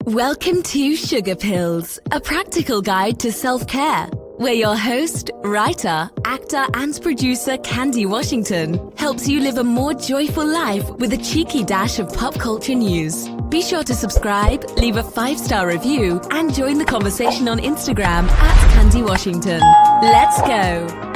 Welcome to Sugar Pills, a practical guide to self-care, where your host, writer, actor and producer Candy Washington helps you live a more joyful life with a cheeky dash of pop culture news. Be sure to subscribe, leave a 5-star review and join the conversation on Instagram at Candy Washington. Let's go!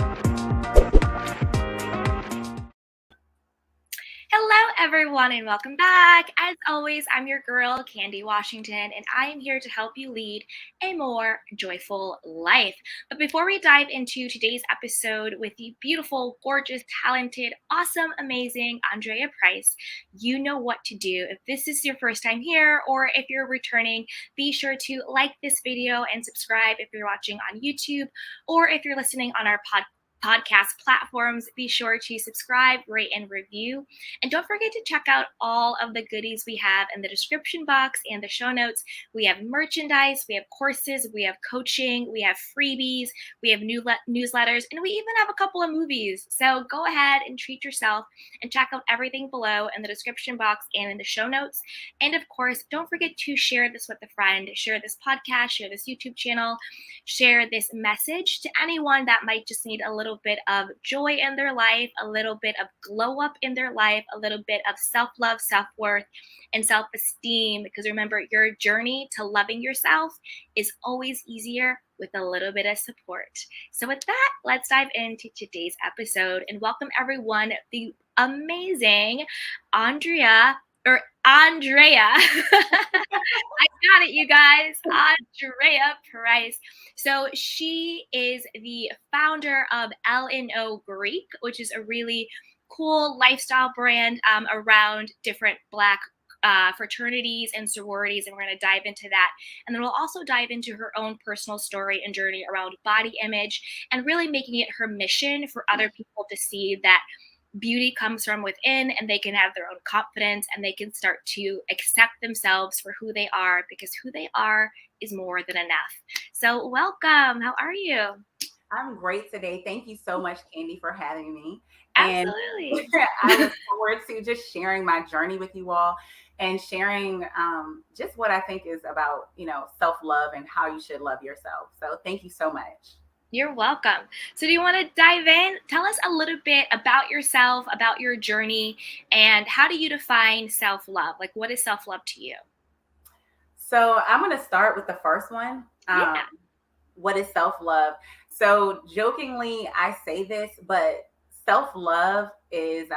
Hello everyone and welcome back. As always, I'm your girl, Candy Washington, and I am here to help you lead a more joyful life. But before we dive into today's episode with the beautiful, gorgeous, talented, awesome, amazing Arndreya Price, you know what to do. If this is your first time here or if you're returning, be sure to like this video and subscribe if you're watching on YouTube, or if you're listening on our podcast platforms, be sure to subscribe, rate, and review. And don't forget to check out all of the goodies we have in the description box and the show notes. We have merchandise, we have courses, we have coaching, we have freebies, we have newsletters, and we even have a couple of movies. So go ahead and treat yourself and check out everything below in the description box and in the show notes. And of course, don't forget to share this with a friend, share this podcast, share this YouTube channel, share this message to anyone that might just need a little bit of joy in their life, a little bit of glow up in their life, a little bit of self-love, self-worth, and self-esteem. Because remember, your journey to loving yourself is always easier with a little bit of support. So with that, let's dive into today's episode and welcome everyone, the amazing Arndreya. I got it, you guys. Arndreya Price. So she is the founder of L&O Greek, which is a really cool lifestyle brand around different Black fraternities and sororities, and we're going to dive into that. And then we'll also dive into her own personal story and journey around body image and really making it her mission for other people to see that beauty comes from within, and they can have their own confidence and they can start to accept themselves for who they are, because who they are is more than enough. So welcome. How are you? I'm great today. Thank you so much, Candy, for having me. Absolutely. And I look forward to just sharing my journey with you all and sharing just what I think is about, self-love and how you should love yourself. So thank you so much. You're welcome. So do you want to dive in? Tell us a little bit about yourself, about your journey, and how do you define self-love? Like, what is self-love to you? So I'm going to start with the first one. What is self-love? So jokingly, I say this, but self-love is,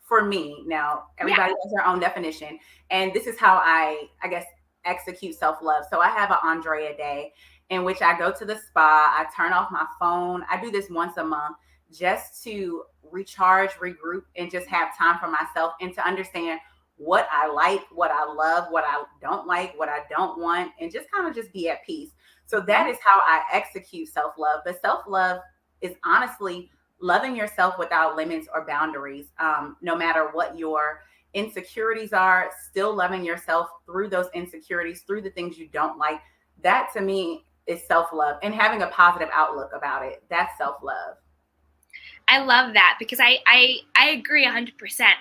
for me, now everybody has their own definition. And this is how I guess, execute self-love. So I have an Arndreya day in which I go to the spa, I turn off my phone. I do this once a month just to recharge, regroup, and just have time for myself and to understand what I like, what I love, what I don't like, what I don't want, and just kind of just be at peace. So that is how I execute self-love. But self-love is honestly loving yourself without limits or boundaries, no matter what your insecurities are, still loving yourself through those insecurities, through the things you don't like. That to me is self-love, and having a positive outlook about it. That's self-love. I love that, because I agree 100%.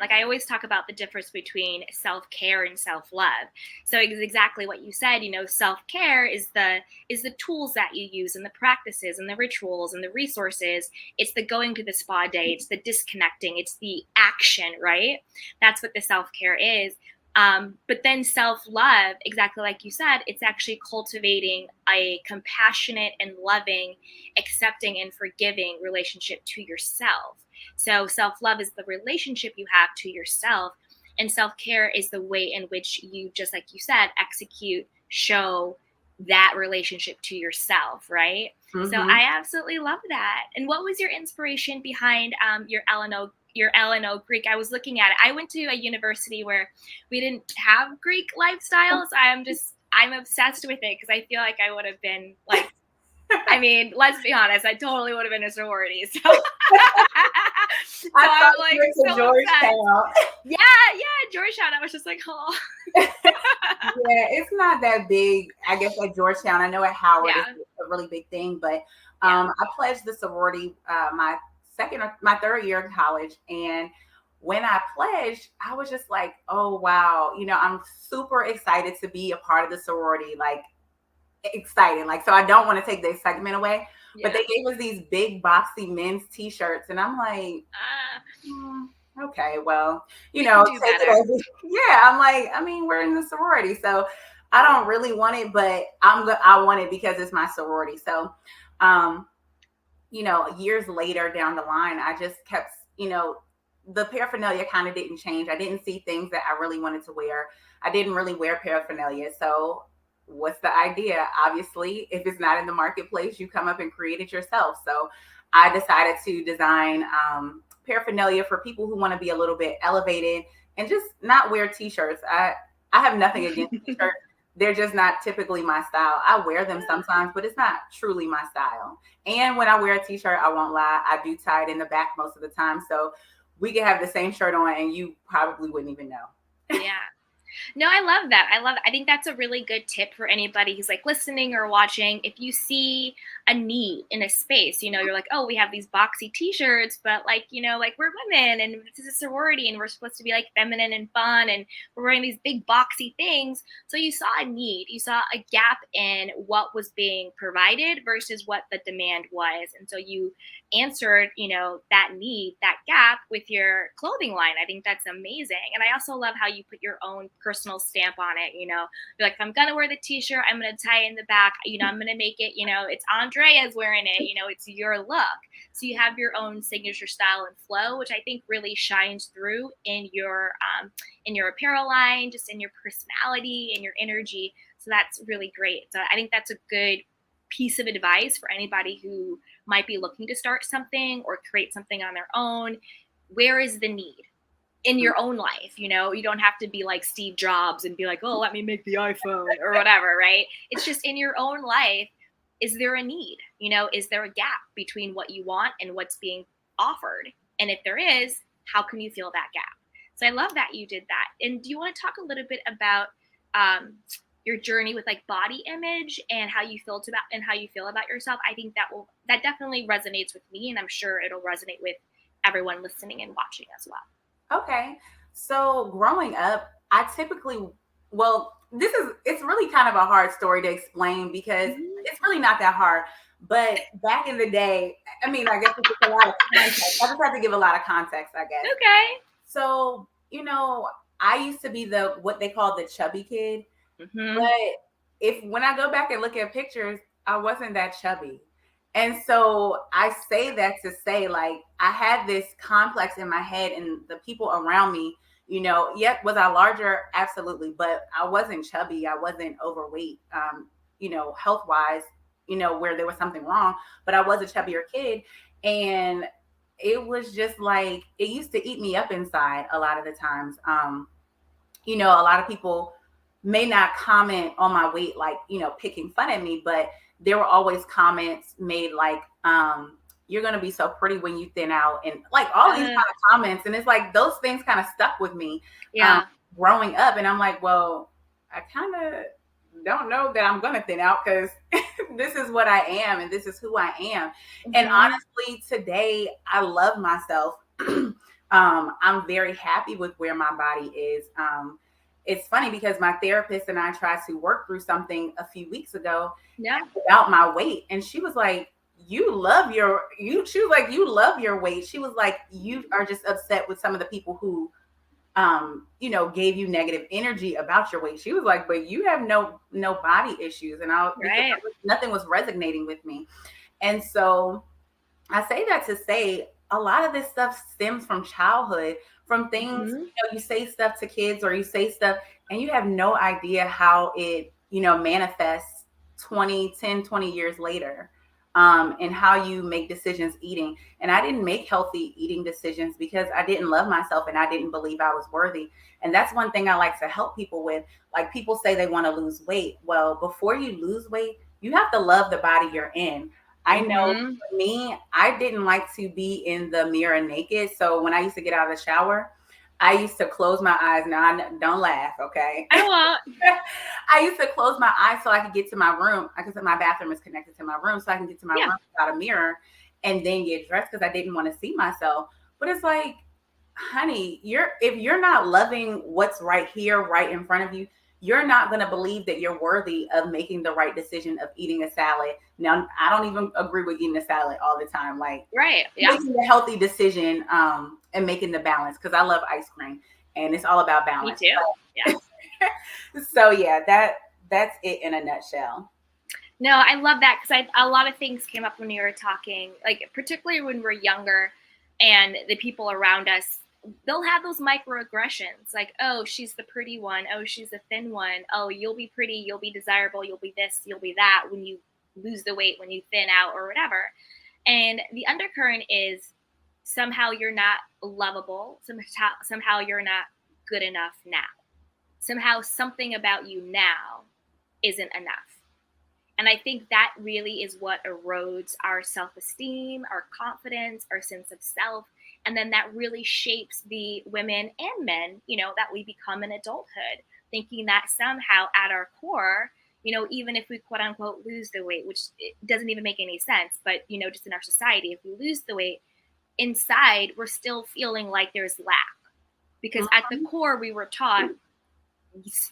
Like, I always talk about the difference between self-care and self-love. So it's exactly what you said, self-care is the tools that you use and the practices and the rituals and the resources. It's the going to the spa day. It's the disconnecting. It's the action, right? That's what the self-care is. But then self-love, exactly like you said, it's actually cultivating a compassionate and loving, accepting and forgiving relationship to yourself. So self-love is the relationship you have to yourself, and self-care is the way in which you, just like you said, execute, show that relationship to yourself, right? Mm-hmm. So I absolutely love that. And what was your inspiration behind your L&O Greek? I was looking at it. I went to a university where we didn't have Greek lifestyles. I'm obsessed with it because I feel like I would have been like, I mean, let's be honest, I totally would have been a sorority. So, I'm like so Georgetown. Yeah, Georgetown. I was just like, oh. Yeah, it's not that big, I guess, at Georgetown. I know at Howard it's a really big thing, but I pledged the sorority my third year in college, and when I pledged, I was just like, oh, wow, I'm super excited to be a part of the sorority, like exciting. Like, so I don't want to take the excitement away, but they gave us these big boxy men's t-shirts. And I'm like, okay, well, take it as, yeah, I'm like, I mean, we're in the sorority, so I don't really want it, but I want it because it's my sorority. So, years later down the line, I just kept, the paraphernalia kind of didn't change. I didn't see things that I really wanted to wear. I didn't really wear paraphernalia. So what's the idea? Obviously, if it's not in the marketplace, you come up and create it yourself. So I decided to design paraphernalia for people who want to be a little bit elevated and just not wear t-shirts. I have nothing against t-shirts. They're just not typically my style. I wear them sometimes, but it's not truly my style. And when I wear a t-shirt, I won't lie, I do tie it in the back most of the time. So we could have the same shirt on and you probably wouldn't even know. Yeah. No, I love that. I think that's a really good tip for anybody who's like listening or watching. If you see a need in a space, you're like, oh, we have these boxy t-shirts, but like, like we're women and this is a sorority and we're supposed to be like feminine and fun and we're wearing these big boxy things. So you saw a need, you saw a gap in what was being provided versus what the demand was. And so you answered, that need, that gap with your clothing line. I think that's amazing. And I also love how you put your own personal stamp on it. You're like, if I'm going to wear the t-shirt, I'm going to tie it in the back. I'm going to make it, it's Arndreya's wearing it, it's your look. So you have your own signature style and flow, which I think really shines through in your apparel line, just in your personality and your energy. So that's really great. So I think that's a good piece of advice for anybody who might be looking to start something or create something on their own. Where is the need in your own life? You don't have to be like Steve Jobs and be like, oh, let me make the iPhone or whatever, right? It's just in your own life. Is there a need? Is there a gap between what you want and what's being offered? And if there is, how can you fill that gap? So I love that you did that. And do you want to talk a little bit about your journey with like body image and how you feel about yourself? I think that definitely resonates with me, and I'm sure it'll resonate with everyone listening and watching as well. Okay. So growing up, I typically, it's really kind of a hard story to explain because it's really not that hard. But back in the day, I mean, I guess it's just a lot of context. I just have to give a lot of context, I guess. Okay. So, I used to be what they call the chubby kid. Mm-hmm. But when I go back and look at pictures, I wasn't that chubby. And so I say that to say, like, I had this complex in my head and the people around me, yet was I larger? Absolutely. But I wasn't chubby. I wasn't overweight, health wise, where there was something wrong, but I was a chubbier kid. And it was just like, it used to eat me up inside a lot of the times. A lot of people may not comment on my weight, like, picking fun at me, but there were always comments made like, you're going to be so pretty when you thin out, and like all these kind of comments. And it's like, those things kind of stuck with me growing up. And I'm like, well, I kind of don't know that I'm going to thin out because this is what I am and this is who I am. Mm-hmm. And honestly, today I love myself. I'm very happy with where my body is. It's funny because my therapist and I tried to work through something a few weeks ago about my weight. And she was like, you love your weight. She was like, you are just upset with some of the people who, gave you negative energy about your weight. She was like, but you have no body issues. And nothing was resonating with me. And so I say that to say a lot of this stuff stems from childhood, from things, you say stuff to kids or you say stuff and you have no idea how it, manifests 20 years later, and how you make decisions eating. And I didn't make healthy eating decisions because I didn't love myself and I didn't believe I was worthy. And that's one thing I like to help people with. Like, people say they want to lose weight. Well, before you lose weight, you have to love the body you're in. I know for me, I didn't like to be in the mirror naked. So when I used to get out of the shower, I used to close my eyes. Now, don't laugh, okay? I won't. I used to close my eyes so I could get to my room. Because my bathroom is connected to my room, so I can get to my room without a mirror and then get dressed because I didn't want to see myself. But it's like, honey, if you're not loving what's right here, right in front of you, you're not going to believe that you're worthy of making the right decision of eating a salad. Now, I don't even agree with eating a salad all the time. Like, right. Yeah. making a healthy decision and making the balance, because I love ice cream and it's all about balance. Me too. Yeah. So yeah, that's it in a nutshell. No, I love that, because a lot of things came up when you were talking, like particularly when we're younger and the people around us, they'll have those microaggressions, like, oh, she's the pretty one, oh, she's the thin one, oh, you'll be pretty, you'll be desirable, you'll be this, you'll be that when you lose the weight, when you thin out or whatever. And the undercurrent is somehow you're not lovable, somehow you're not good enough now. Somehow something about you now isn't enough. And I think that really is what erodes our self-esteem, our confidence, our sense of self. And then that really shapes the women and men, that we become in adulthood, thinking that somehow at our core, even if we quote unquote lose the weight, which it doesn't even make any sense, but, just in our society, if we lose the weight, inside, we're still feeling like there's lack. Because at the core, we were taught,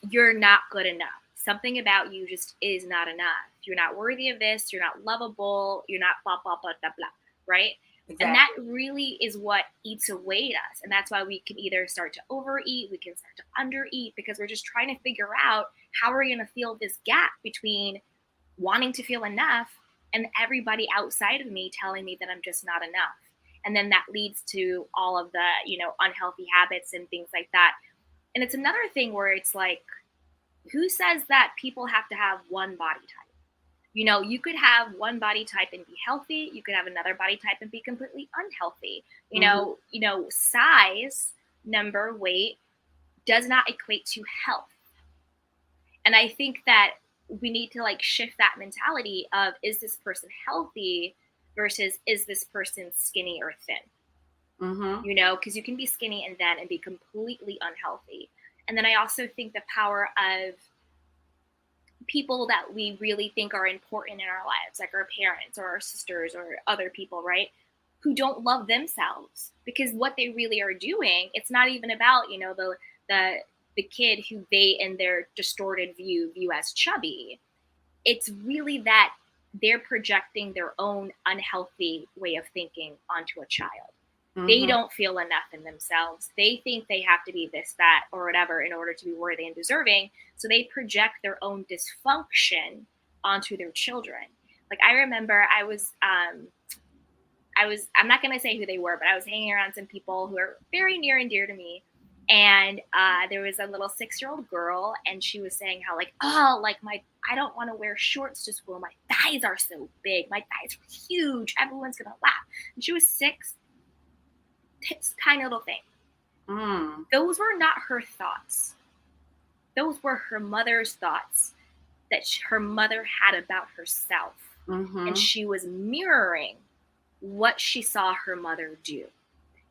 you're not good enough. Something about you just is not enough. You're not worthy of this. You're not lovable. You're not blah, blah, blah, blah, blah, right? Exactly. And that really is what eats away at us. And that's why we can either start to overeat, we can start to undereat, because we're just trying to figure out how we're going to fill this gap between wanting to feel enough and everybody outside of me telling me that I'm just not enough. And then that leads to all of the, unhealthy habits and things like that. And it's another thing where it's like, who says that people have to have one body type? You could have one body type and be healthy. You could have another body type and be completely unhealthy. Size, number, weight does not equate to health. And I think that we need to shift that mentality of, is this person healthy versus is this person skinny or thin? Because you can be skinny and thin and be completely unhealthy. And then I also think the power of people that we really think are important in our lives, like our parents or our sisters or other people, right, who don't love themselves, because what they really are doing, it's not even about, the kid who they in their distorted view as chubby. It's really that they're projecting their own unhealthy way of thinking onto a child. They don't feel enough in themselves. They think they have to be this, that, or whatever in order to be worthy and deserving. So they project their own dysfunction onto their children. Like, I remember I'm not going to say who they were, but I was hanging around some people who are very near and dear to me. And there was a little 6-year-old girl, and she was saying how I don't want to wear shorts to school. My thighs are so big. My thighs are huge. Everyone's going to laugh. And she was 6. Tiny little thing. Those were not her thoughts. Those were her mother's thoughts that her mother had about herself. And she was mirroring what she saw her mother do.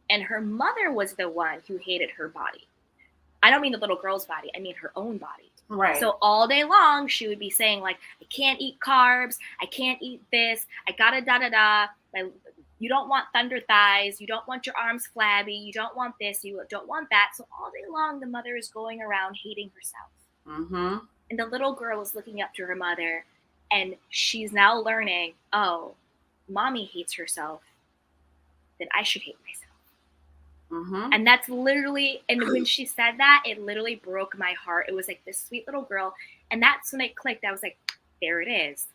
And her mother was the one who hated her body. I don't mean the little girl's body. I mean her own body. Right. So all day long, she would be saying, I can't eat carbs. I can't eat this. I gotta da-da-da. You don't want thunder thighs. You don't want your arms flabby. You don't want this. You don't want that. So all day long, the mother is going around hating herself. And the little girl is looking up to her mother, and she's now learning, oh, mommy hates herself, then I should hate myself. And that's literally, and when she said that, it literally broke my heart. It was like this sweet little girl. And that's when it clicked. I was like, there it is.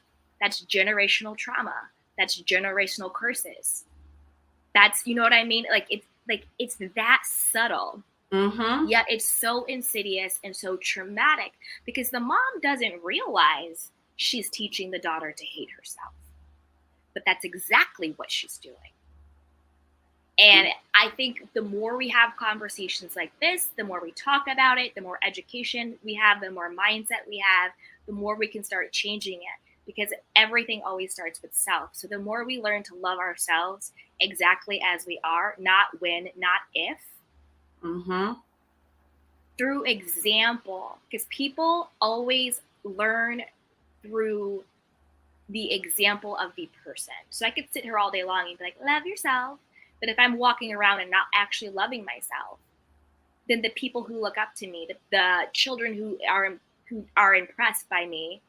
That's generational trauma. That's generational curses. That's, you know what I mean? It's that subtle. Yet it's so insidious and so traumatic, because the mom doesn't realize she's teaching the daughter to hate herself. But that's exactly what she's doing. And I think the more we have conversations like this, the more we talk about it, the more education we have, the more mindset we have, the more we can start changing it. Because everything always starts with self. So the more we learn to love ourselves exactly as we are, not when, not if, through example, because people always learn through the example of the person. So I could sit here all day long and be like, love yourself. But if I'm walking around and not actually loving myself, then the people who look up to me, the children who are impressed by me,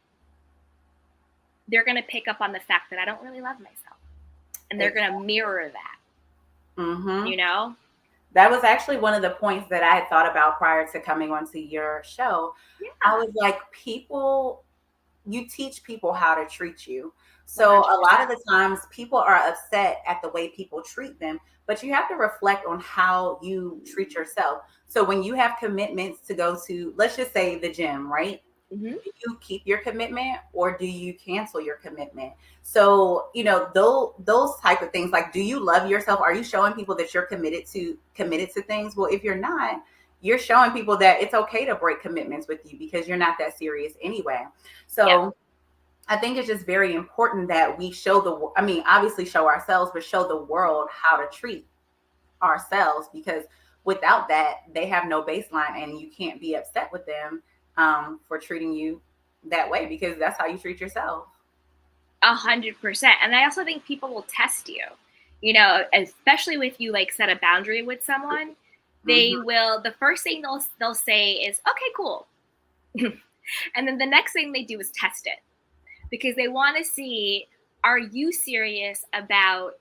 they're going to pick up on the fact that I don't really love myself, and they're going to mirror that. Mm-hmm. You know, that was actually one of the points that I had thought about prior to coming onto your show. Yeah. I was like, you teach people how to treat you. So 100%. a lot of the times people are upset at the way people treat them, but you have to reflect on how you treat yourself. So when you have commitments to go to, let's just say the gym, right? Mm-hmm. Do you keep your commitment or do you cancel your commitment? So, those type of things, like, do you love yourself? Are you showing people that you're committed to things? Well, if you're not, you're showing people that it's okay to break commitments with you because you're not that serious anyway. So Yeah. I think it's just very important that we obviously show ourselves, but show the world how to treat ourselves, because without that, they have no baseline and you can't be upset with them for treating you that way, because that's how you treat yourself. 100%. And I also think people will test you, especially if you like set a boundary with someone. They will, the first thing they'll say is, okay, cool. And then the next thing they do is test it, because they want to see, are you serious about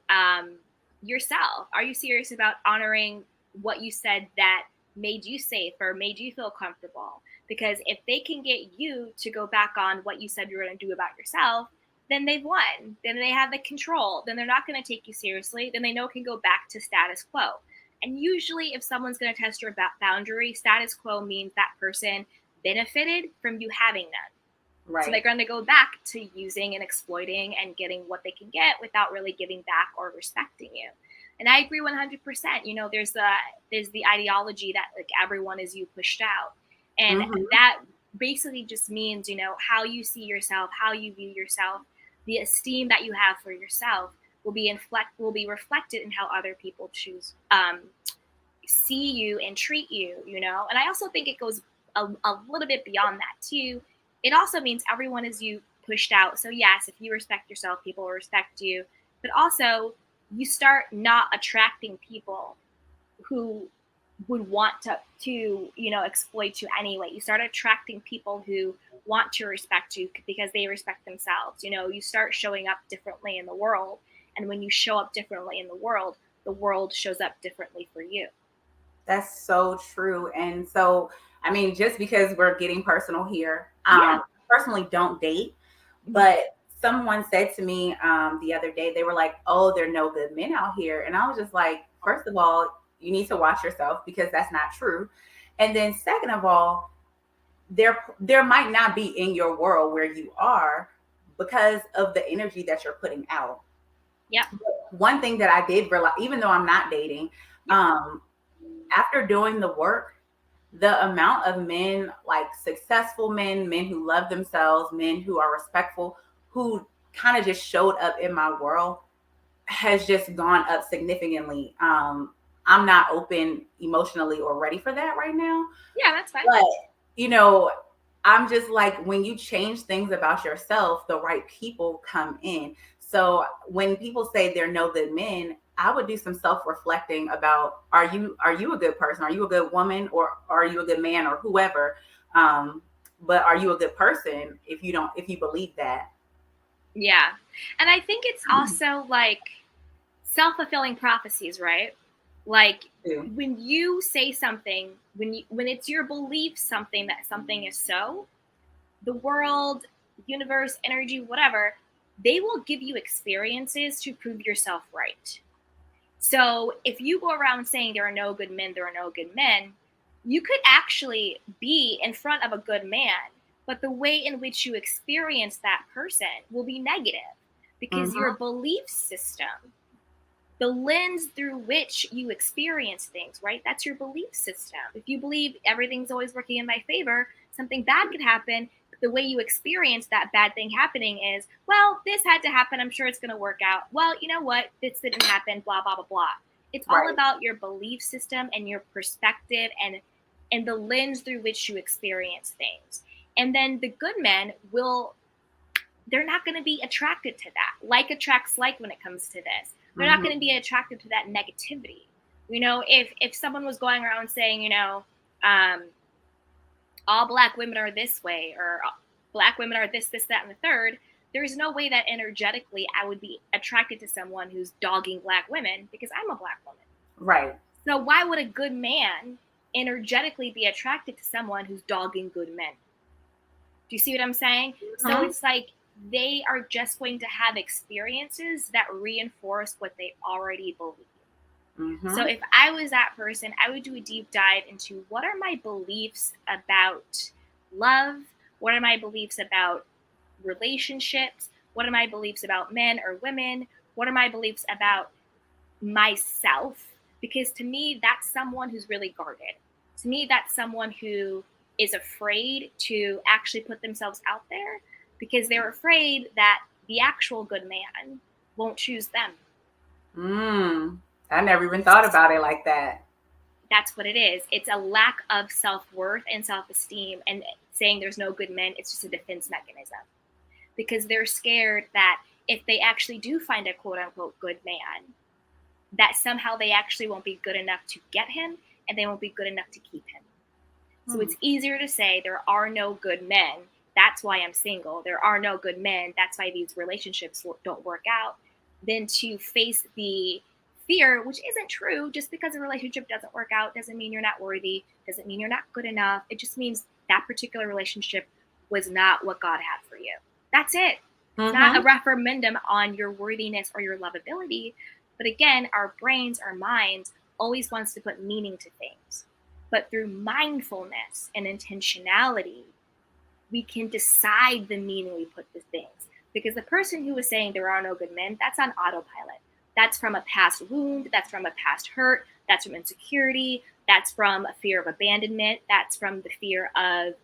yourself? Are you serious about honoring what you said that made you safe or made you feel comfortable? Because if they can get you to go back on what you said you were going to do about yourself, then they've won. Then they have the control. Then they're not going to take you seriously. Then they know it can go back to status quo. And usually if someone's going to test your boundary, status quo means that person benefited from you having none. Right. So they're going to go back to using and exploiting and getting what they can get without really giving back or respecting you. And I agree 100%. There's the ideology that like everyone is you pushed out. And that basically just means, how you see yourself, how you view yourself, the esteem that you have for yourself will be reflected in how other people see you and treat you, And I also think it goes a little bit beyond that too. It also means everyone is you pushed out. So yes, if you respect yourself, people will respect you. But also you start not attracting people who would want to exploit you anyway. You start attracting people who want to respect you because they respect themselves. You start showing up differently in the world. And when you show up differently in the world shows up differently for you. That's so true. And so, just because we're getting personal here, personally don't date, but someone said to me the other day, they were like, oh, there are no good men out here. And I was just like, first of all, you need to watch yourself, because that's not true. And then second of all, there might not be in your world where you are because of the energy that you're putting out. Yeah. One thing that I did realize, even though I'm not dating, after doing the work, the amount of men, like successful men who love themselves, men who are respectful, who kind of just showed up in my world, has just gone up significantly. I'm not open emotionally or ready for that right now. Yeah, that's fine. But, I'm just like, when you change things about yourself, the right people come in. So when people say there are no good men, I would do some self-reflecting about, are you a good person? Are you a good woman? Or are you a good man, or whoever? But are you a good person if you believe that? Yeah. And I think it's also like self-fulfilling prophecies, right? Like when you say something, when it's your belief something that something is so, the world, universe, energy, whatever, they will give you experiences to prove yourself right. So if you go around saying there are no good men, you could actually be in front of a good man, but the way in which you experience that person will be negative, because your belief system, the lens through which you experience things, right? That's your belief system. If you believe everything's always working in my favor, something bad could happen. The way you experience that bad thing happening is, well, this had to happen. I'm sure it's going to work out. Well, you know what? This didn't happen, blah, blah, blah, blah. It's all about your belief system and your perspective and the lens through which you experience things. And then the good men they're not going to be attracted to that. Like attracts like when it comes to this. They're not going to be attracted to that negativity. You know, if someone was going around saying, you know, all black women are this way, or black women are this, that, and the third, there's no way that energetically I would be attracted to someone who's dogging black women, because I'm a black woman. Right. So why would a good man energetically be attracted to someone who's dogging good men? Do you see what I'm saying? So it's like they are just going to have experiences that reinforce what they already believe. So if I was that person, I would do a deep dive into what are my beliefs about love? What are my beliefs about relationships? What are my beliefs about men or women? What are my beliefs about myself? Because to me, that's someone who's really guarded. To me, that's someone who is afraid to actually put themselves out there, because they're afraid that the actual good man won't choose them. I never even thought about it like that. That's what it is. It's a lack of self-worth and self-esteem, and saying there's no good men, it's just a defense mechanism. Because they're scared that if they actually do find a quote-unquote good man, that somehow they actually won't be good enough to get him, and they won't be good enough to keep him. So it's easier to say there are no good men, that's why I'm single. There are no good men, that's why these relationships don't work out, than to face the fear, which isn't true. Just because a relationship doesn't work out doesn't mean you're not worthy, doesn't mean you're not good enough. It just means that particular relationship was not what God had for you. That's it. It's not a referendum on your worthiness or your lovability. But again, our brains, our minds always wants to put meaning to things. But through mindfulness and intentionality, we can decide the meaning we put to things. Because the person who was saying there are no good men, that's on autopilot. That's from a past wound. That's from a past hurt. That's from insecurity. That's from a fear of abandonment. That's from the fear of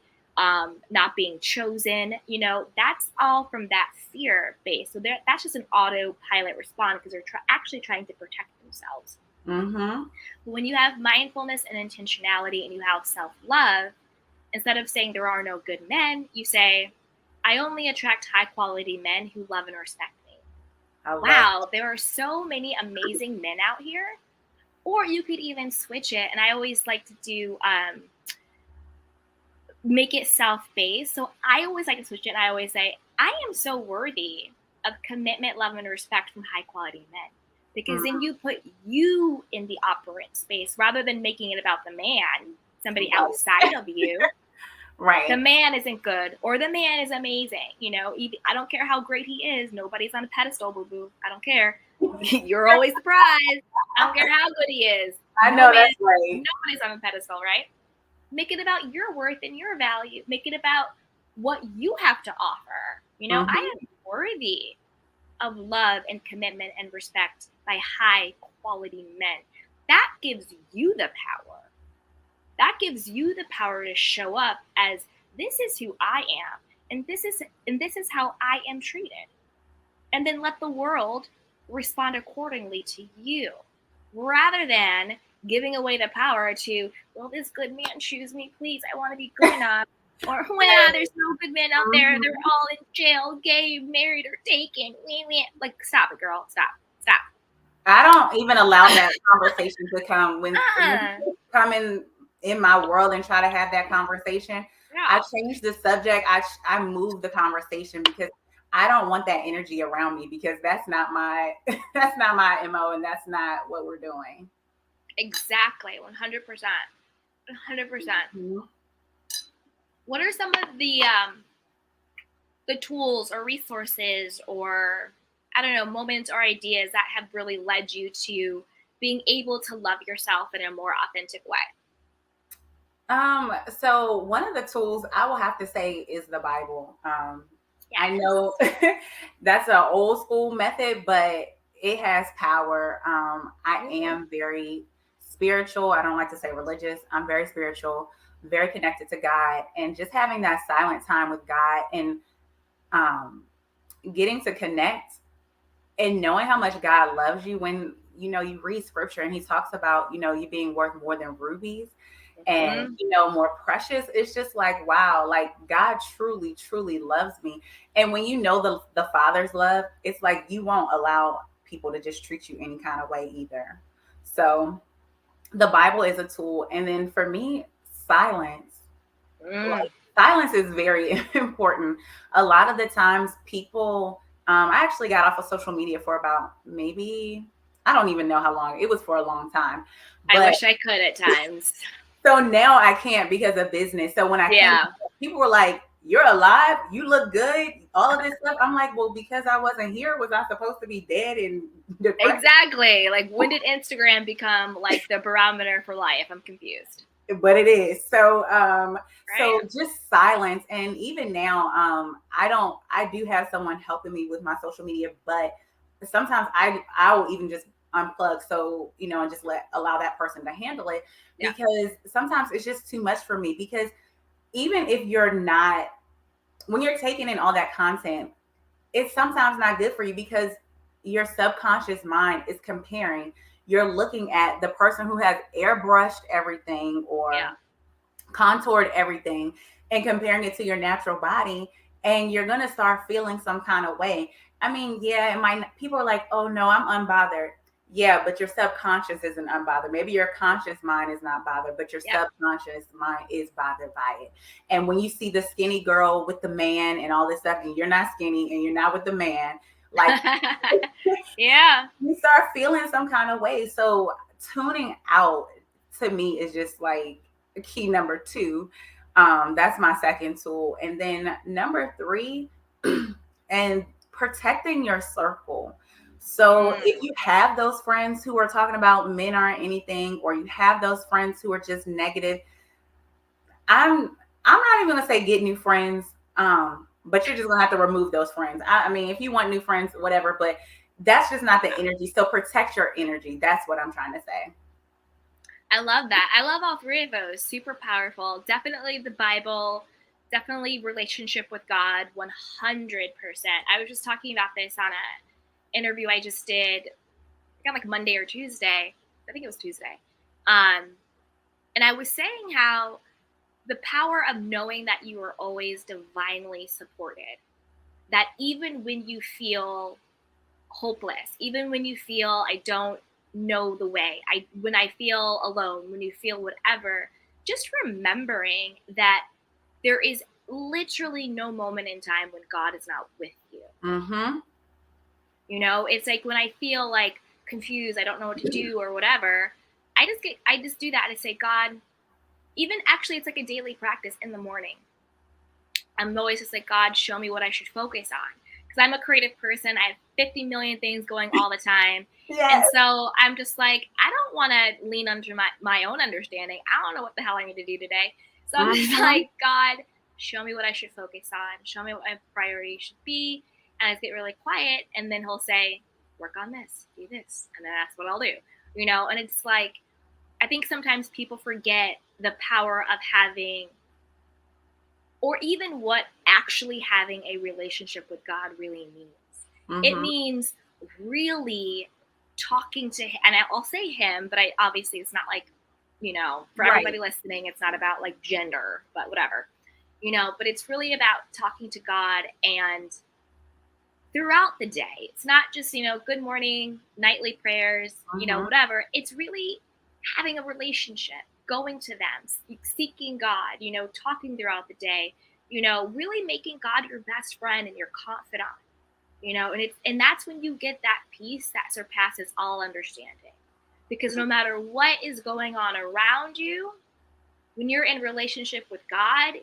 not being chosen. You know, that's all from that fear base. So that's just an autopilot response, because they're actually trying to protect themselves. But when you have mindfulness and intentionality, and you have self-love, instead of saying there are no good men, you say, I only attract high quality men who love and respect me. Wow, there are so many amazing men out here. Or you could even switch it. And I always like to do make it self-based. So I always like to switch it. And I always say, I am so worthy of commitment, love, and respect from high quality men. Because then you put you in the operant space, rather than making it about the man, somebody outside of you. Right. The man isn't good, or the man is amazing. You know, I don't care how great he is. Nobody's on a pedestal, boo-boo. I don't care. You're always surprised. I don't care how good he is. I know that's right. Nobody's on a pedestal, right? Make it about your worth and your value. Make it about what you have to offer. You know, I am worthy of love and commitment and respect by high quality men. That gives you the power. That gives you the power to show up as, this is who I am, and this is how I am treated. And then let the world respond accordingly to you, rather than giving away the power to, well, this good man choose me, please. I want to be good enough. Or, well, there's no good men out there. They're all in jail, gay, married, or taken. Like, stop it, girl. Stop. I don't even allow that conversation to come when you come in my world and try to have that conversation. Yeah. I change the subject. I move the conversation, because I don't want that energy around me, because that's not my MO, and that's not what we're doing. Exactly. 100%. 100%. What are some of the tools or resources, or I don't know, moments or ideas that have really led you to being able to love yourself in a more authentic way? So one of the tools I will have to say is the Bible. Yes. I know that's an old school method, but it has power. I am very spiritual. I don't like to say religious. I'm very spiritual, very connected to God, and just having that silent time with God, and getting to connect and knowing how much God loves you. When, you know, you read scripture and he talks about, you know, you being worth more than rubies and, you know, more precious. It's just like, wow, like God truly, truly loves me. And when you know the Father's love, it's like you won't allow people to just treat you any kind of way either. So the Bible is a tool. And then for me, silence. Like, silence is very important. A lot of the times people, I actually got off of social media for about maybe, I don't even know how long. It was for a long time. But I wish I could at times. So now I can't because of business. So when I came, people were like, "You're alive. You look good." All of this stuff. I'm like, well, because I wasn't here, was I supposed to be dead and depressed? Exactly. Like, when did Instagram become like the barometer for life? I'm confused. But it is. So so just silence. And even now, I do have someone helping me with my social media, but sometimes I will even just unplug, so and just allow that person to handle it, because sometimes it's just too much for me. Because even if when you're taking in all that content, it's sometimes not good for you, because your subconscious mind is comparing. You're looking at the person who has airbrushed everything or contoured everything and comparing it to your natural body, and you're going to start feeling some kind of way. I mean, people are like, "Oh no, I'm unbothered." Yeah, but your subconscious isn't unbothered. Maybe your conscious mind is not bothered, but your subconscious mind is bothered by it. And when you see the skinny girl with the man and all this stuff, and you're not skinny and you're not with the man, like, you start feeling some kind of way. So tuning out, to me, is just like key number 2. That's my second tool. And then number 3, and protecting your circle. So if you have those friends who are talking about men aren't anything, or you have those friends who are just negative, I'm not even gonna say get new friends, but you're just gonna have to remove those friends. I mean, if you want new friends, whatever, but that's just not the energy. So protect your energy. That's what I'm trying to say. I love that. I love all 3 of those. Super powerful. Definitely the Bible. Definitely relationship with God. 100%. I was just talking about this on a interview I just did, I got like Monday or Tuesday. I think it was Tuesday. And I was saying how the power of knowing that you are always divinely supported, that even when you feel hopeless, even when you feel I don't know the way, when I feel alone, when you feel whatever, just remembering that there is literally no moment in time when God is not with you. It's like when I feel like confused, I don't know what to do or whatever, I just do that and say, God, even actually it's like a daily practice in the morning. I'm always just like, God, show me what I should focus on. Because I'm a creative person. I have 50 million things going all the time. And so I'm just like, I don't want to lean under my own understanding. I don't know what the hell I need to do today. So I'm just like, God, show me what I should focus on. Show me what my priority should be. And I just get really quiet. And then he'll say, work on this, do this. And then that's what I'll do. And it's like, I think sometimes people forget the power of having, or even what actually having a relationship with God really means. It means really talking to him, and I'll say him, but obviously it's not like, for everybody listening, it's not about like gender, but whatever, but it's really about talking to God and throughout the day. It's not just, good morning, nightly prayers, whatever. It's really having a relationship, going to them, seeking God, talking throughout the day, really making God your best friend and your confidant, and that's when you get that peace that surpasses all understanding. Because no matter what is going on around you, when you're in relationship with God,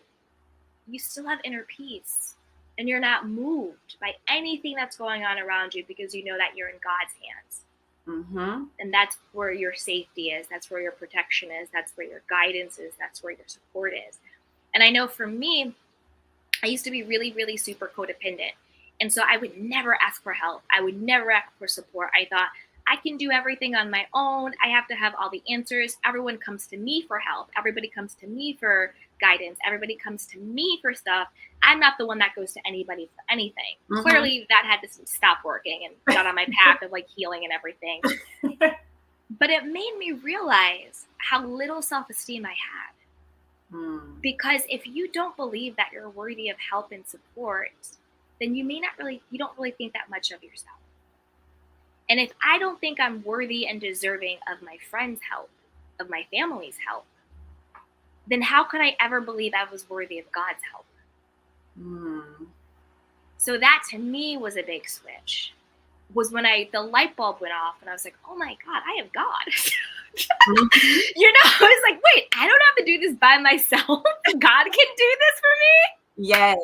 you still have inner peace. And you're not moved by anything that's going on around you, because you know that you're in God's hands. And that's where your safety is. That's where your protection is. That's where your guidance is. That's where your support is. And I know for me, I used to be really, really super codependent. And so I would never ask for help. I would never ask for support. I thought, I can do everything on my own. I have to have all the answers. Everyone comes to me for help. Everybody comes to me for guidance. Everybody comes to me for stuff. I'm not the one that goes to anybody for anything. Clearly that had to stop working and got on my path of like healing and everything. But it made me realize how little self-esteem I had. Because if you don't believe that you're worthy of help and support, then you don't really think that much of yourself. And if I don't think I'm worthy and deserving of my friends' help, of my family's help, then how could I ever believe I was worthy of God's help? So that to me was a big switch. Was when the light bulb went off and I was like, oh my God, I have God. It's like, wait, I don't have to do this by myself. God can do this for me. Yes.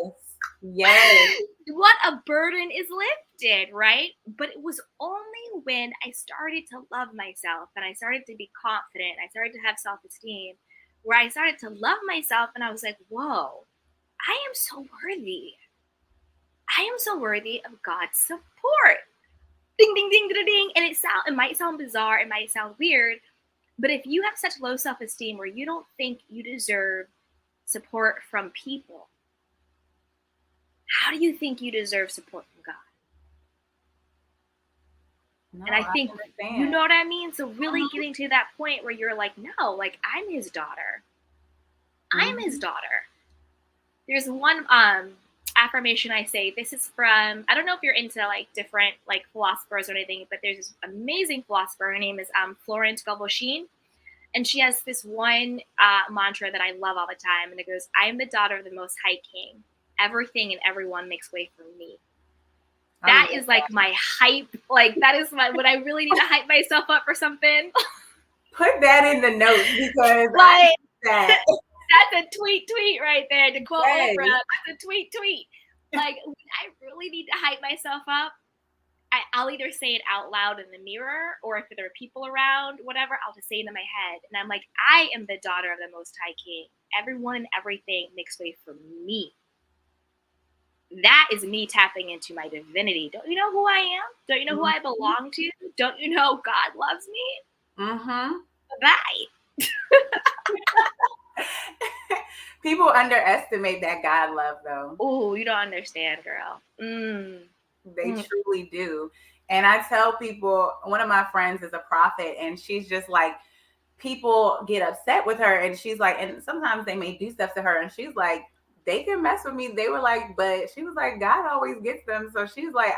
What a burden is lifted, right? But it was only when I started to love myself and I started to be confident, I started to have self-esteem, where I started to love myself and I was like, whoa, I am so worthy. I am so worthy of God's support. Ding, ding, ding, ding, ding. And it might sound bizarre, it might sound weird, but if you have such low self-esteem where you don't think you deserve support from people, how do you think you deserve support from God? No, and I think, understand. you know what I mean? So really getting to that point where you're like, no, like I'm his daughter. I'm his daughter. There's one affirmation I say. This is from, I don't know if you're into like different like philosophers or anything, but there's this amazing philosopher. Her name is Florence Scovel-Sheen. And she has this one mantra that I love all the time. And it goes, I am the daughter of the Most High King. Everything and everyone makes way for me. That is like my hype. Like that is when I really need to hype myself up for something. Put that in the notes because like, that's a tweet right there. To quote Oprah, that's a tweet. Like when I really need to hype myself up, I'll either say it out loud in the mirror, or if there are people around, whatever, I'll just say it in my head. And I'm like, I am the daughter of the Most High King. Everyone and everything makes way for me. That is me tapping into my divinity. Don't you know who I am? Don't you know who I belong to? Don't you know God loves me? Bye. People underestimate that God love, though. Oh, you don't understand, girl. They truly do. And I tell people, one of my friends is a prophet, and she's just like, people get upset with her, and she's like, and sometimes they may do stuff to her, and she's like, they can mess with me. They were like, but she was like, God always gets them. So she's like,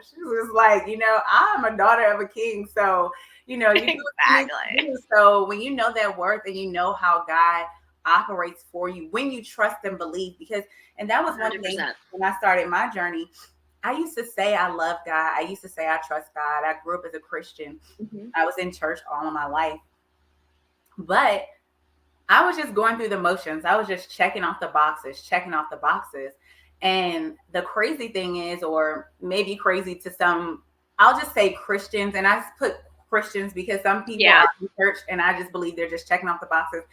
she's just like, I'm a daughter of a king. So, you exactly. So when you know that worth and you know how God operates for you, when you trust and believe, and that was 100%. One thing when I started my journey. I used to say I love God. I used to say I trust God. I grew up as a Christian. I was in church all of my life. But I was just going through the motions. I was just checking off the boxes. And the crazy thing is, or maybe crazy to some, I'll just say Christians. And I put Christians because some people are in church and I just believe they're just checking off the boxes.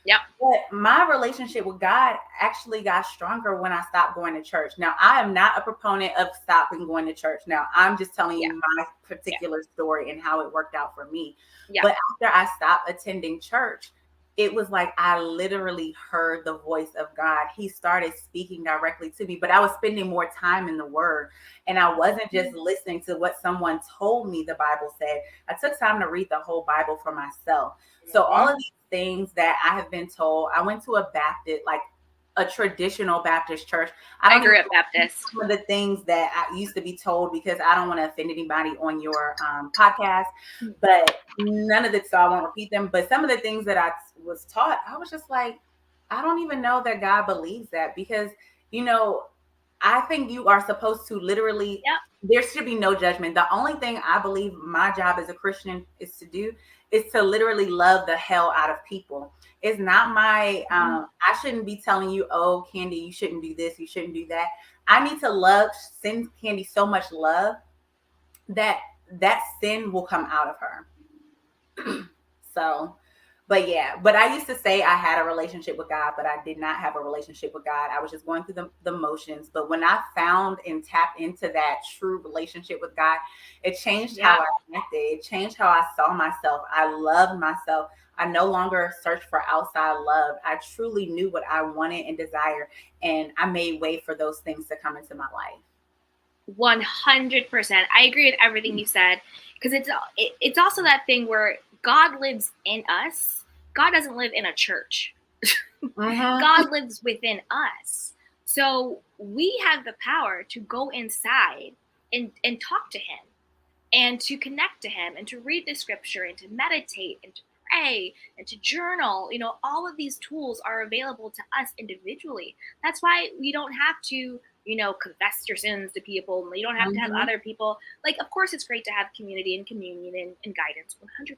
Yep. But my relationship with God actually got stronger when I stopped going to church. Now, I am not a proponent of stopping going to church. Now, I'm just telling you my particular story and how it worked out for me. Yeah. But after I stopped attending church, it was like I literally heard the voice of God. He started speaking directly to me, but I was spending more time in the Word. And I wasn't just listening to what someone told me the Bible said. I took time to read the whole Bible for myself. So all of these things that I have been told, I went to a Baptist, like a traditional Baptist church. I grew up Baptist. Some of the things that I used to be told, because I don't want to offend anybody on your podcast, but none of it, so I won't repeat them. But some of the things that I was taught, I was just like, I don't even know that God believes that, because, I think you are supposed to literally, there should be no judgment. The only thing I believe my job as a Christian is to do is to literally love the hell out of people. It's not my, I shouldn't be telling you, oh, Candy, you shouldn't do this, you shouldn't do that. I need to send Candy so much love that sin will come out of her. So, but I used to say I had a relationship with God, but I did not have a relationship with God. I was just going through the motions. But when I found and tapped into that true relationship with God, it changed how I acted. It changed how I saw myself. I loved myself. I no longer searched for outside love. I truly knew what I wanted and desired, and I made way for those things to come into my life. 100%. I agree with everything you said, because it's also that thing where God lives in us. God doesn't live in a church. God lives within us. So we have the power to go inside and talk to him. and to connect to him and to read the scripture and to meditate and to pray and to journal. All of these tools are available to us individually. That's why we don't have to, confess your sins to people. You don't have to have other people. Like, of course, it's great to have community and communion and guidance 100%.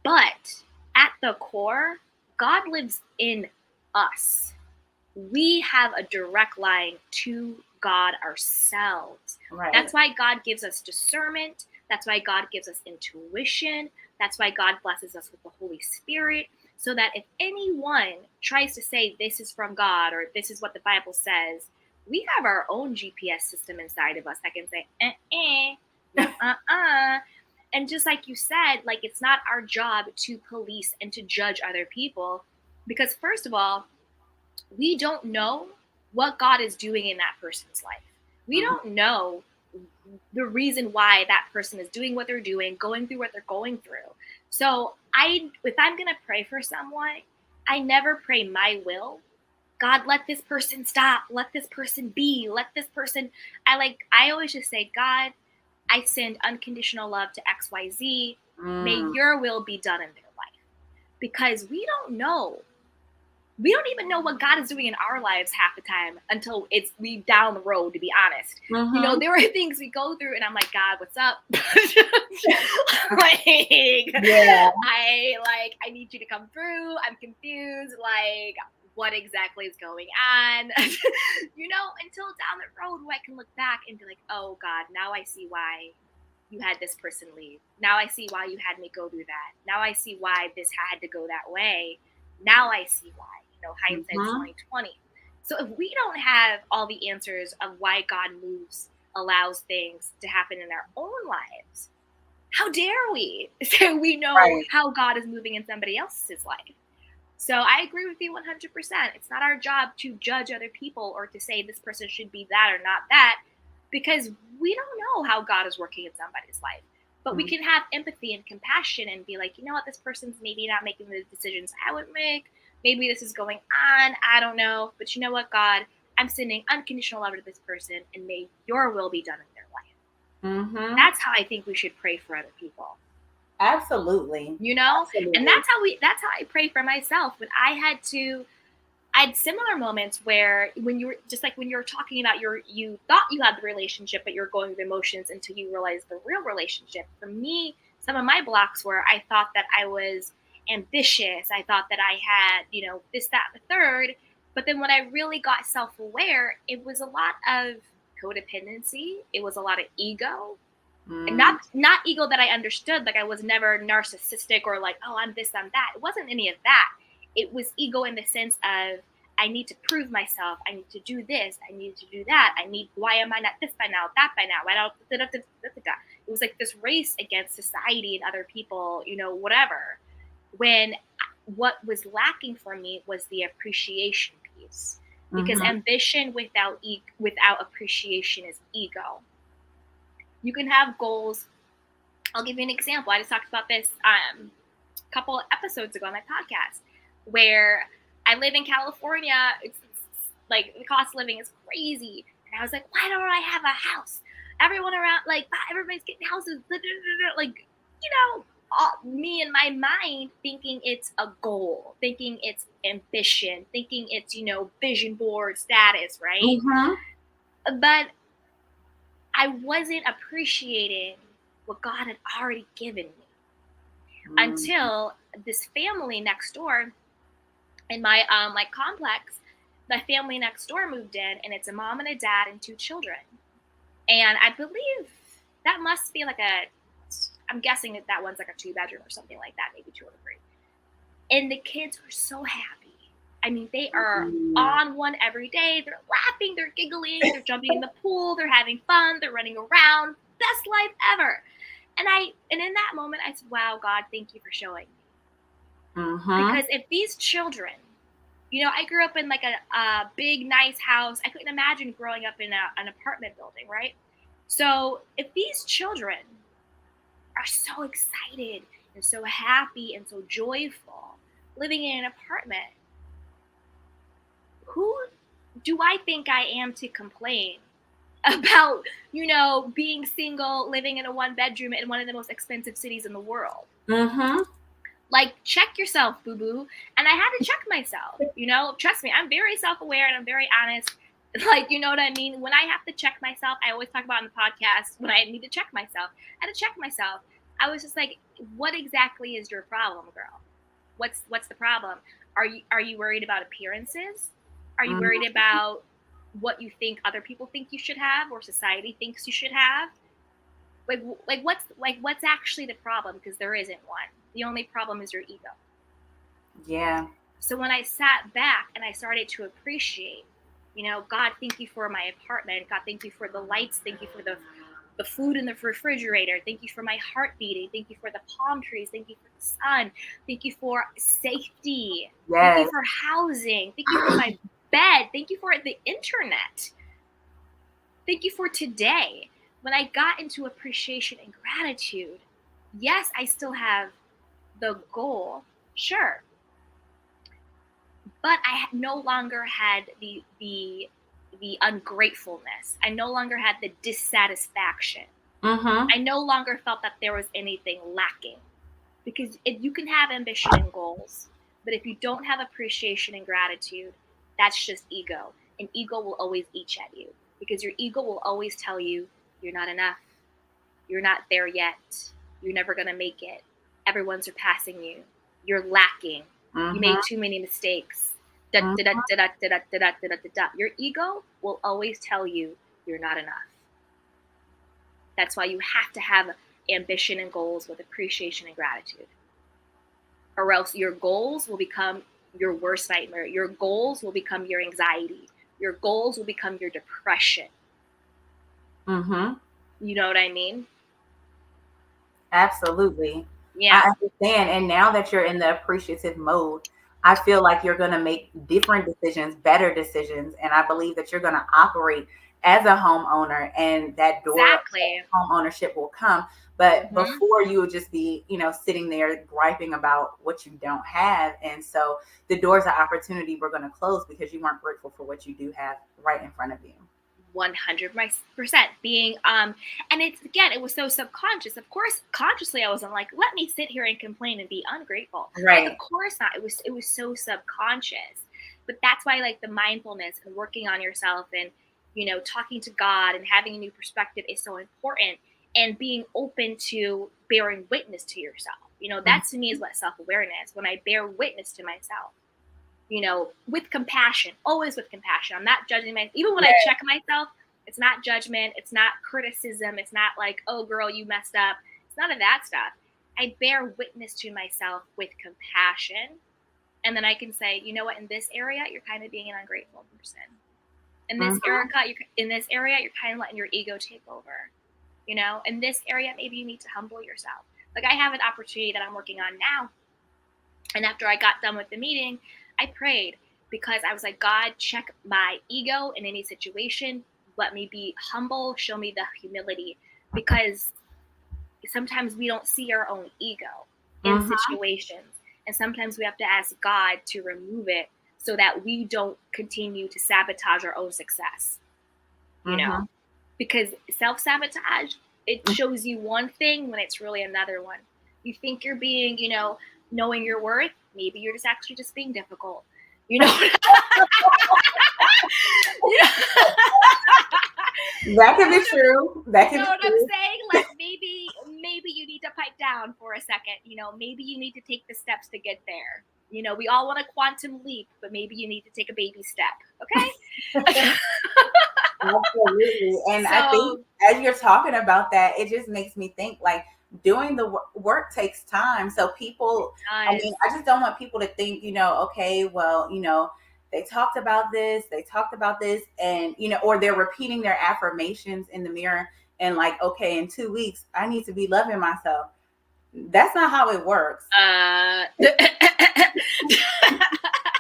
But at the core, God lives in us. We have a direct line to God ourselves. Right. That's why God gives us discernment. That's why God gives us intuition. That's why God blesses us with the Holy Spirit. So that if anyone tries to say this is from God or this is what the Bible says, we have our own GPS system inside of us that can say, And just like you said, like, it's not our job to police and to judge other people, because first of all, we don't know what God is doing in that person's life. We don't know the reason why that person is doing what they're doing, going through what they're going through. So if I'm going to pray for someone, I never pray my will. God, let this person stop. Let this person be. Let this person, I always just say, God, I send unconditional love to XYZ. May your will be done in their life. Because we don't know. We don't even know what God is doing in our lives half the time until we down the road, to be honest. There are things we go through and I'm like, God, what's up? I need you to come through. I'm confused. Like, what exactly is going on? Until down the road where I can look back and be like, oh God, now I see why you had this person leave. Now I see why you had me go through that. Now I see why this had to go that way. Now I see why. Hindsight 2020. So if we don't have all the answers of why God allows things to happen in our own lives, how dare we say we know how God is moving in somebody else's life? So I agree with you 100%. It's not our job to judge other people or to say this person should be that or not that, because we don't know how God is working in somebody's life. But we can have empathy and compassion and be like, you know what, this person's maybe not making the decisions I would make. Maybe this is going on. I don't know. But you know what, God, I'm sending unconditional love to this person, and may your will be done in their life. That's how I think we should pray for other people. Absolutely. Absolutely. And that's how I pray for myself. When I had similar moments where when you were talking about you thought you had the relationship, but you're going through emotions until you realize the real relationship. For me, some of my blocks were I thought that I was ambitious. I thought that I had, this, that, and the third. But then when I really got self-aware, it was a lot of codependency. It was a lot of ego. And not ego that I understood. Like, I was never narcissistic or like, oh, I'm this, I'm that. It wasn't any of that. It was ego in the sense of, I need to prove myself. I need to do this. I need to do that. Why am I not this by now, that by now? It was like this race against society and other people, whatever. When what was lacking for me was the appreciation piece. Because ambition without appreciation is ego. You can have goals. I'll give you an example. I just talked about this a couple of episodes ago on my podcast, where I live in California. It's like the cost of living is crazy. And I was like, why don't I have a house? Everyone around, everybody's getting houses. Me in my mind thinking it's a goal, thinking it's ambition, thinking it's, vision board status, right? But I wasn't appreciating what God had already given me until this family next door in my complex. The family next door moved in, and it's a mom and a dad and 2 children. And I believe that must be I'm guessing that one's like a 2-bedroom or something like that, maybe 2 or 3. And the kids are so happy. I mean, they are on one every day. They're laughing, they're giggling, they're jumping in the pool, they're having fun, they're running around. Best life ever. And in that moment, I said, wow, God, thank you for showing me. Because if these children, I grew up in like a big, nice house. I couldn't imagine growing up in an apartment building, right? So if these children are so excited and so happy and so joyful living in an apartment, who do I think I am to complain about, being single, living in a 1-bedroom in one of the most expensive cities in the world. Mm-hmm. Like, check yourself, boo-boo. And I had to check myself, Trust me, I'm very self-aware and I'm very honest. Like, you know what I mean? When I have to check myself, I always talk about in the podcast, when I need to check myself, I had to check myself. I was just like, what exactly is your problem, girl? What's the problem? Are you worried about appearances? Are you worried about what you think other people think you should have or society thinks you should have? What's actually the problem? Because there isn't one. The only problem is your ego. Yeah. So when I sat back and I started to appreciate, God, thank you for my apartment. God, thank you for the lights. Thank you for the food in the refrigerator. Thank you for my heart beating. Thank you for the palm trees. Thank you for the sun. Thank you for safety. Yes. Thank you for housing. Thank you for my bed. Thank you for the internet. Thank you for today. When I got into appreciation and gratitude, yes, I still have the goal, sure, but I no longer had the ungratefulness. I no longer had the dissatisfaction. Mm-hmm. I no longer felt that there was anything lacking, because you can have ambition and goals, but if you don't have appreciation and gratitude, that's just ego, and ego will always eat at you, because your ego will always tell you you're not enough, you're not there yet, you're never going to make it, everyone's surpassing you, you're lacking, you made too many mistakes. Your ego will always tell you you're not enough. That's why you have to have ambition and goals with appreciation and gratitude, or else your goals will become your worst nightmare. Your goals will become your anxiety. Your goals will become your depression. Mm-hmm. You know what I mean? Absolutely. Yeah. I understand. And now that you're in the appreciative mode, I feel like you're going to make different decisions, better decisions. And I believe that you're going to operate as a homeowner, and that door Exactly. of home ownership will come. But before, you would just be, sitting there griping about what you don't have. And so the doors of opportunity were going to close because you weren't grateful for what you do have right in front of you. 100% being and it was so subconscious. Of course, consciously I wasn't like, let me sit here and complain and be ungrateful. Right. Like, of course not. It was so subconscious. But that's why, like, the mindfulness and working on yourself and talking to God and having a new perspective is so important, and being open to bearing witness to yourself. That to me is what self-awareness, when I bear witness to myself, with compassion, always with compassion. I'm not judging myself. Even when I check myself, it's not judgment. It's not criticism. It's not like, oh, girl, you messed up. It's none of that stuff. I bear witness to myself with compassion. And then I can say, you know what, in this area, you're kind of being an ungrateful person. In this area, you're kind of letting your ego take over. In this area, maybe you need to humble yourself. Like, I have an opportunity that I'm working on now. And after I got done with the meeting, I prayed, because I was like, God, check my ego in any situation. Let me be humble. Show me the humility, because sometimes we don't see our own ego in situations. And sometimes we have to ask God to remove it so that we don't continue to sabotage our own success, because self-sabotage, it shows you one thing when it's really another one. You think you're being, knowing your worth. Maybe you're actually just being difficult. That could be true. That could you know be what true. I'm saying? Like, maybe you need to pipe down for a second. Maybe you need to take the steps to get there. We all want a quantum leap, but maybe you need to take a baby step. Okay. Absolutely. And I think as you're talking about that, it just makes me think, like, doing the work takes time. So people, I just don't want people to think, okay, well, they talked about this, and, or they're repeating their affirmations in the mirror, and like, okay, in 2 weeks, I need to be loving myself. That's not how it works.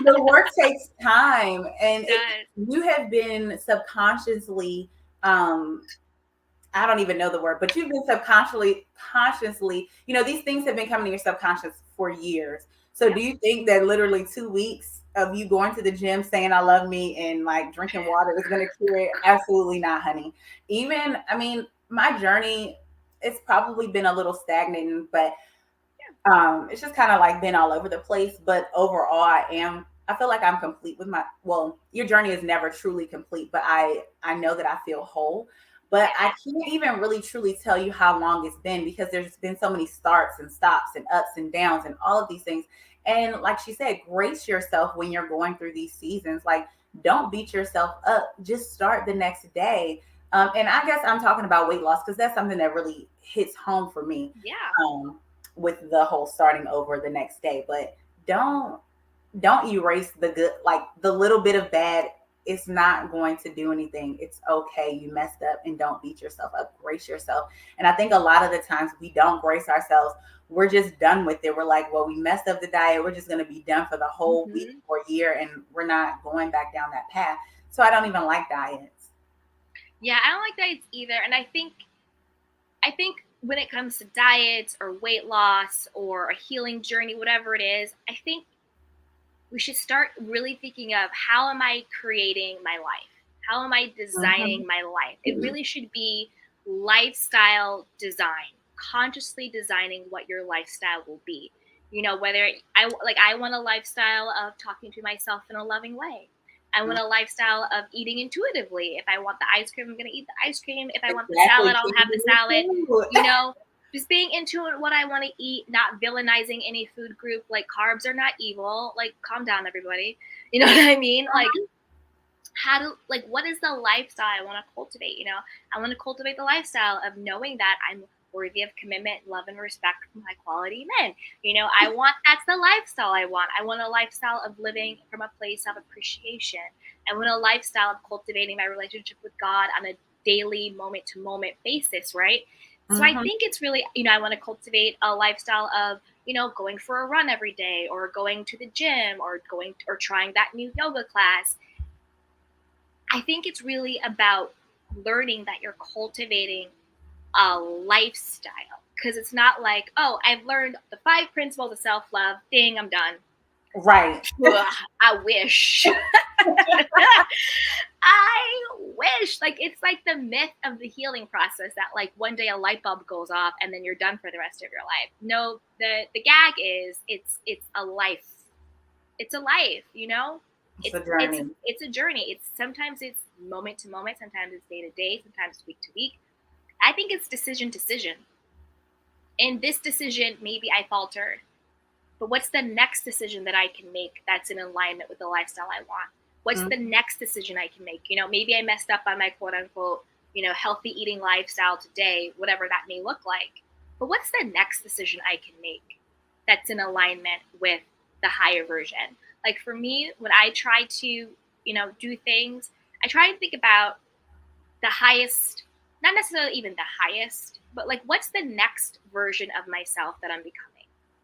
The work takes time, and you have been subconsciously, I don't even know the word, but you've been consciously, these things have been coming to your subconscious for years. So do you think that literally 2 weeks of you going to the gym saying I love me and like drinking water is going to cure it. Absolutely not, honey. Even, I mean, my journey, it's probably been a little stagnant, but it's just kind of like been all over the place. But overall, I feel like I'm complete with well, your journey is never truly complete, but I know that I feel whole. But I can't even really truly tell you how long it's been, because there's been so many starts and stops and ups and downs and all of these things. And like she said, brace yourself when you're going through these seasons. Like, don't beat yourself up. Just start the next day. And I guess I'm talking about weight loss because that's something that really hits home for me. Yeah. With the whole starting over the next day. But don't erase the good, like the little bit of bad. It's not going to do anything. It's okay. You messed up, and don't beat yourself up. Brace yourself. And I think a lot of the times we don't brace ourselves. We're just done with it. We're like, well, we messed up the diet. We're just going to be done for the whole week or year, and we're not going back down that path. So I don't even like diets. Yeah, I don't like diets either. And I think when it comes to diets or weight loss or a healing journey, whatever it is, I think we should start really thinking of, how am I creating my life? How am I designing my life? It really should be lifestyle design, consciously designing what your lifestyle will be. You know, whether I want a lifestyle of talking to myself in a loving way. I want a lifestyle of eating intuitively. If I want the ice cream, I'm going to eat the ice cream. If I want the salad, I'll have the salad. You know, just being into what I want to eat, not villainizing any food group. Like, carbs are not evil. Like, calm down, everybody. You know what I mean? Like, what is the lifestyle I want to cultivate? You know, I want to cultivate the lifestyle of knowing that I'm worthy of commitment, love, and respect from high quality men. You know, that's the lifestyle I want. I want a lifestyle of living from a place of appreciation. I want a lifestyle of cultivating my relationship with God on a daily, moment to moment basis, right? So I think it's really, you know, I want to cultivate a lifestyle of, you know, going for a run every day, or going to the gym, or trying that new yoga class. I think it's really about learning that you're cultivating a lifestyle, because it's not like, oh, I've learned the 5 principles of self-love, ding, I'm done. Right. Ugh, I wish. I wish. Like, it's like the myth of the healing process that, like, one day a light bulb goes off and then you're done for the rest of your life. No, the gag is it's a life. It's a life, you know? It's a journey. It's a journey. Sometimes it's moment to moment, sometimes it's day to day, sometimes it's week to week. I think it's decision. In this decision, maybe I faltered. But what's the next decision that I can make that's in alignment with the lifestyle I want? What's the next decision I can make? You know, maybe I messed up on my quote unquote, you know, healthy eating lifestyle today, whatever that may look like. But what's the next decision I can make that's in alignment with the higher version? Like, for me, when I try to, you know, do things, I try and think about the highest, not necessarily even the highest, but like, what's the next version of myself that I'm becoming?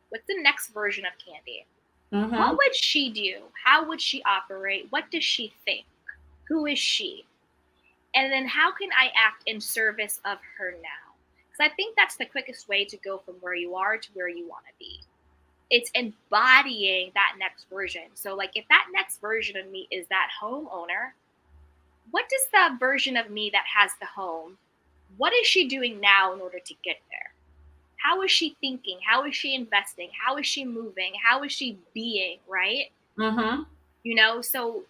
What's the next version of Candy? What would she do? How would she operate? What does she think? Who is she? And then how can I act in service of her now? Because I think that's the quickest way to go from where you are to where you want to be. It's embodying that next version. So, like, if that next version of me is that homeowner, what does the version of me that has the home, what is she doing now in order to get there? How is she thinking? How is she investing? How is she moving? How is she being, right? You know, so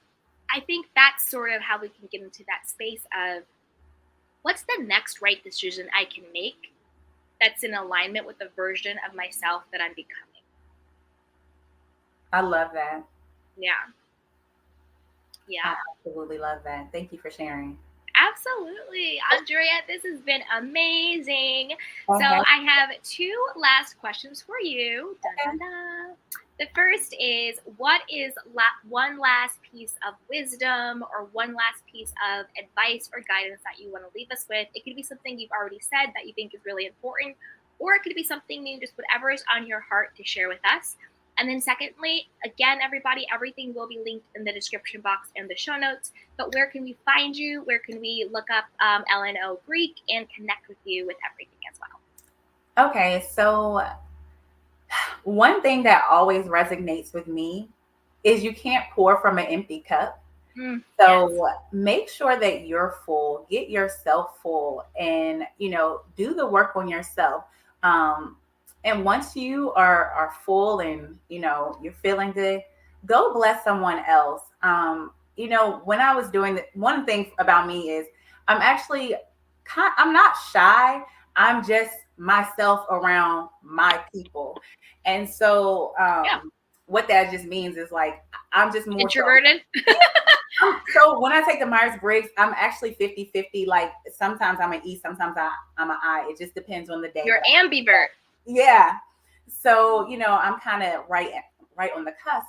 I think that's sort of how we can get into that space of, what's the next right decision I can make that's in alignment with the version of myself that I'm becoming. I love that. Yeah. I absolutely love that. Thank you for sharing. Absolutely. Arndreya, this has been amazing. So I have 2 last questions for you. Dun, dun, dun. The first is, what is one last piece of wisdom or one last piece of advice or guidance that you want to leave us with? It could be something you've already said that you think is really important, or it could be something new, just whatever is on your heart to share with us. And then secondly, again, everybody, everything will be linked in the description box and the show notes. But where can we find you? Where can we look up LNO Greek and connect with you with everything as well? Okay, so one thing that always resonates with me is you can't pour from an empty cup. So make sure that you're full, get yourself full, and, do the work on yourself. And once you are full and, you're feeling good, go bless someone else. When I was doing one thing about me is I'm actually I'm not shy. I'm just myself around my people. And so what that just means is like, I'm just more introverted. So when I take the Myers-Briggs, I'm actually 50-50. Like sometimes I'm an E, sometimes I'm an I. It just depends on the day. You're ambivert. Yeah. So, I'm kind of right on the cusp.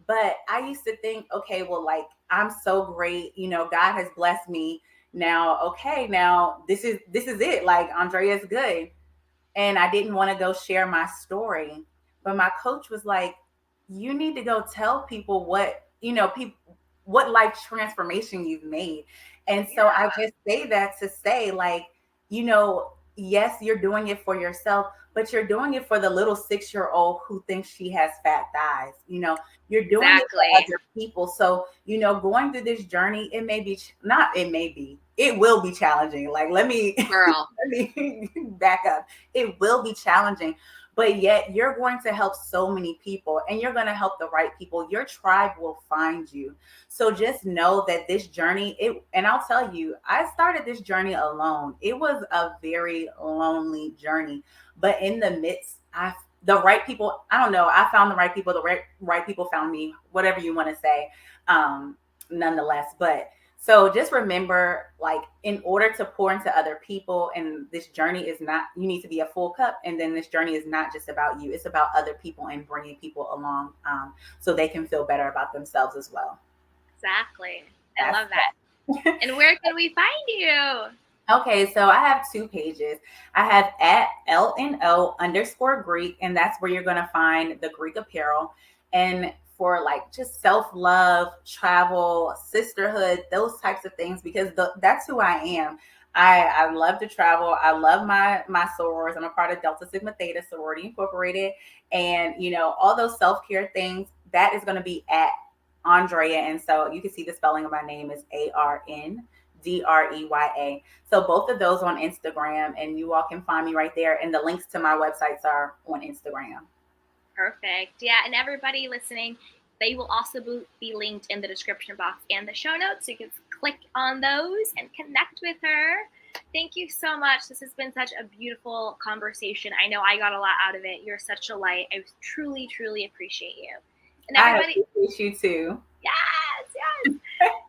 But I used to think, okay, well, like, I'm so great. God has blessed me. Now, this is it. Like, Arndreya's good. And I didn't want to go share my story. But my coach was like, you need to go tell people what life transformation you've made. And so I just say that to say, like, yes, you're doing it for yourself, but you're doing it for the little 6-year-old who thinks she has fat thighs. You're doing it for other people. So, going through this journey, it will be challenging. Like, let me back up. It will be challenging, but yet you're going to help so many people, and you're going to help the right people. Your tribe will find you. So just know that this journey, and I'll tell you, I started this journey alone. It was a very lonely journey, but in the midst, the right people, I don't know, I found the right people, the right people found me, whatever you want to say, nonetheless. But so just remember, like, in order to pour into other people, and this journey is not, you need to be a full cup. And then this journey is not just about you. It's about other people and bringing people along so they can feel better about themselves as well. Exactly. I love that. And where can we find you? Okay, so I have 2 pages. I have at @LNO_Greek, and that's where you're going to find the Greek apparel. And for like just self-love, travel, sisterhood, those types of things, because that's who I am. I love to travel. I love my sorors. I'm a part of Delta Sigma Theta Sorority Incorporated. And, all those self-care things, that is going to be at Arndreya. And so you can see the spelling of my name is ARNDREYA. So both of those on Instagram, and you all can find me right there. And the links to my websites are on Instagram. Perfect. Yeah. And everybody listening, they will also be linked in the description box and the show notes. So you can click on those and connect with her. Thank you so much. This has been such a beautiful conversation. I know I got a lot out of it. You're such a light. I truly, truly appreciate you. And everybody, I appreciate you too. Yes.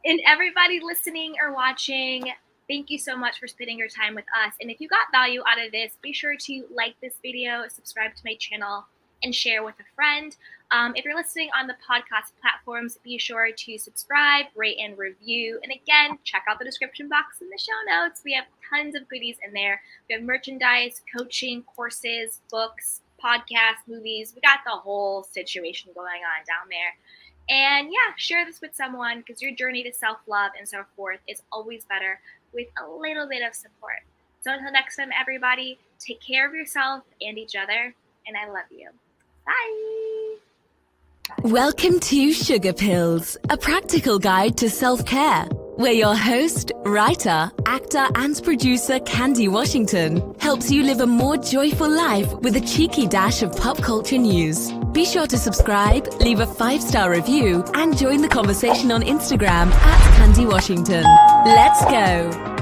And everybody listening or watching, thank you so much for spending your time with us. And if you got value out of this, be sure to like this video, subscribe to my channel, and share with a friend. If you're listening on the podcast platforms, be sure to subscribe, rate, and review. And again, check out the description box in the show notes. We have tons of goodies in there. We have merchandise, coaching, courses, books, podcasts, movies. We got the whole situation going on down there. And yeah, share this with someone, because your journey to self-love and so forth is always better with a little bit of support. So until next time, everybody, take care of yourself and each other. And I love you. Bye. Welcome to Sugar Pills, a practical guide to self-care, where your host, writer, actor, and producer Candy Washington helps you live a more joyful life with a cheeky dash of pop culture news. Be sure to subscribe, leave a 5-star review, and join the conversation on Instagram @Candy Washington. Let's go.